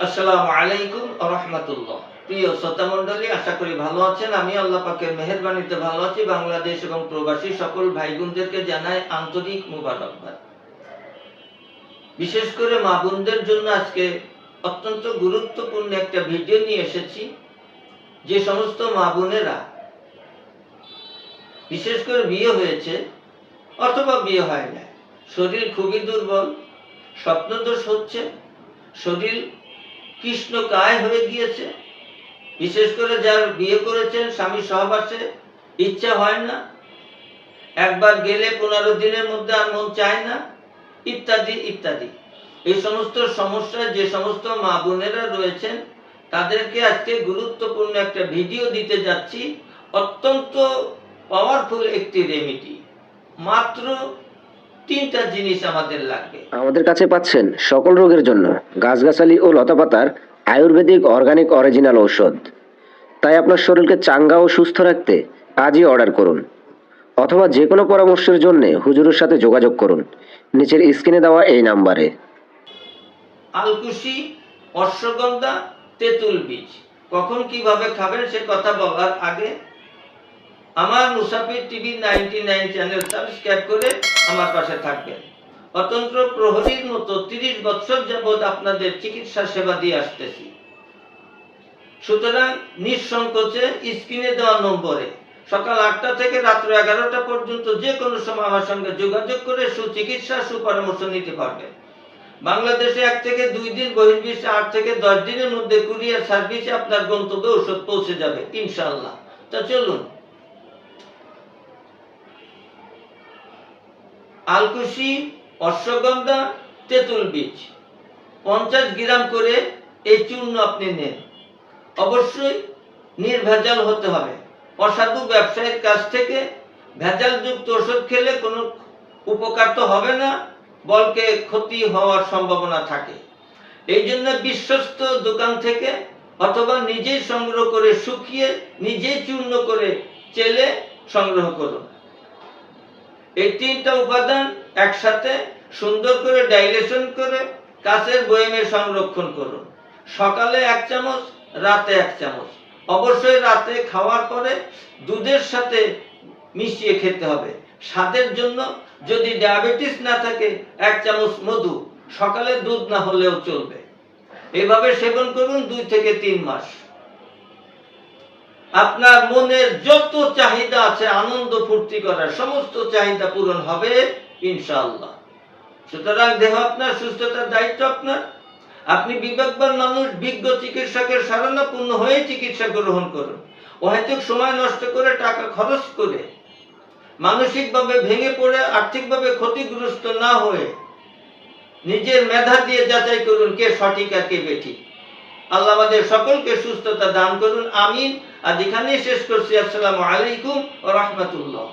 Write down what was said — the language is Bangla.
আসসালামু আলাইকুম ওয়া রাহমাতুল্লাহ। প্রিয় শ্রোতা মণ্ডলী, আশা করি ভালো আছেন। আমি আল্লাহ পাকের মেহেরবানিতে ভালো আছি। বাংলাদেশ এবং প্রবাসী সকল ভাই বোনদেরকে জানাই আন্তরিক মুবারকবাদ। বিশেষ করে মা বোনদের জন্য আজকে অত্যন্ত গুরুত্বপূর্ণ একটা ভিডিও নিয়ে এসেছি। যে সমস্ত মা বোনেরা বিশেষ করে বিয়ে হয়েছে অথবা বিয়ে হয় না, শরীর খুবই দুর্বল, স্বপ্নদোষ হচ্ছে, শরীর কৃষ্ণকায় হয়ে গিয়েছে, বিশেষ করে যার বিয়ে করেছেন স্বামী সহবাসে ইচ্ছা হয় না, একবার গেলে 15 দিনের মধ্যে আর মন চায় না, ইত্যাদি ইত্যাদি। এই সমস্ত সমস্যায় যে সমস্ত মা বোনেরা রয়েছেন তাদেরকে আজকে গুরুত্বপূর্ণ একটা ভিডিও দিতে যাচ্ছি। অত্যন্ত পাওয়ারফুল একটি রেমেডি। মাত্র 3টা জিনিস আমাদের লাগবে। আমাদের কাছে পাচ্ছেন সকল রোগের জন্য গাছগাছালি ও লতাপাতার আয়ুর্বেদিক অর্গানিক অরিজিনাল ঔষধ। তাই আপনার শরীরকে চাঙ্গা ও সুস্থ রাখতে আজই অর্ডার করুন, অথবা যে কোনো পরামর্শের জন্য হুজুরের সাথে যোগাযোগ করুন নিচের স্ক্রিনে দেওয়া এই নাম্বারে। আলকুশি, অশ্বগন্ধা, তেঁতুল বীজ কখন কিভাবে খাবেন সে কথা বলার আগে আমার মুসাফির টিভি 99 চ্যানেল সাবস্ক্রাইব করে আমার পাশে থাকবেন। অতন্ত্র প্রহরীর মতো 30 বছর যাবৎ আপনাদের চিকিৎসা সেবা দিয়ে আসতেছি। সুতরাং নিঃসংকোচে স্ক্রিনে দেওয়া নম্বরে সকাল 8টা থেকে রাত্র 11টা পর্যন্ত যে কোনো সময় আমার সঙ্গে যোগাযোগ করে সুচিকিৎসা সুপরামর্শ নিতে পারবেন। বাংলাদেশে 1 থেকে 2 দিন, বহির্বিশ্বে 8 থেকে 10 দিনের মধ্যে কুরিয়ার সার্ভিসে আপনার গন্তব্যে ওষুধ পৌঁছে যাবে ইনশাআল্লাহ। তা চলুন, আলকুশি, অশ্বগন্ধা, তেঁতুল বীজ 50 গ্রাম করে এই চূর্ণ আপনি নেন। অবশ্যই নির্ভেজাল হতে হবে। অসাধু ব্যবসায়ীর কাছ থেকে ভেজালযুক্ত ওষুধ খেলে কোনো উপকার তো হবে না, বলকে ক্ষতি হওয়ার সম্ভাবনা থাকে। এই জন্য বিশ্বস্ত দোকান থেকে অথবা নিজেই সংগ্রহ করে শুকিয়ে নিজেই চূর্ণ করে চেলে সংগ্রহ করুন। এই 3টা উপাদান একসাথে সুন্দর করে ডাইলেশন করে কাঁচের বয়ামে সংরক্ষণ করুন। সকালে 1 চামচ, রাতে 1 চামচ। অবশ্যই রাতে খাওয়ার পরে দুধের সাথে মিশিয়ে খেতে হবে। স্বাদের জন্য যদি ডায়াবেটিস না থাকে 1 চামচ মধু, সকালে দুধ না হলেও চলবে। এভাবে সেবন করুন 2 থেকে 3 মাস। আপনার মনের যত চাহিদা আছে আনন্দ ফুর্তি করার সমস্ত চাহিদা পূরণ হবে ইনশাআল্লাহ। সুতরাং দেহ আপনার, সুস্থতার দায়িত্ব আপনার। আপনি বিবেকবান মানুষ, বিজ্ঞ চিকিৎসকের শরণাপন্ন হয়ে চিকিৎসা গ্রহণ করুন। অহেতুক সময় নষ্ট করে টাকা খরচ করে মানসিকভাবে ভেঙে পড়ে আর্থিকভাবে ক্ষতিগ্রস্ত না হয়ে নিজের মেধা দিয়ে যাচাই করুন কে সঠিক আর কে বেঠিক। আল্লাহ আমাদের সকলকে সুস্থতা দান করুন, আমিন। আজ এখানেই শেষ করছি। আসসালামু আলাইকুম ওয়া রাহমাতুল্লাহ।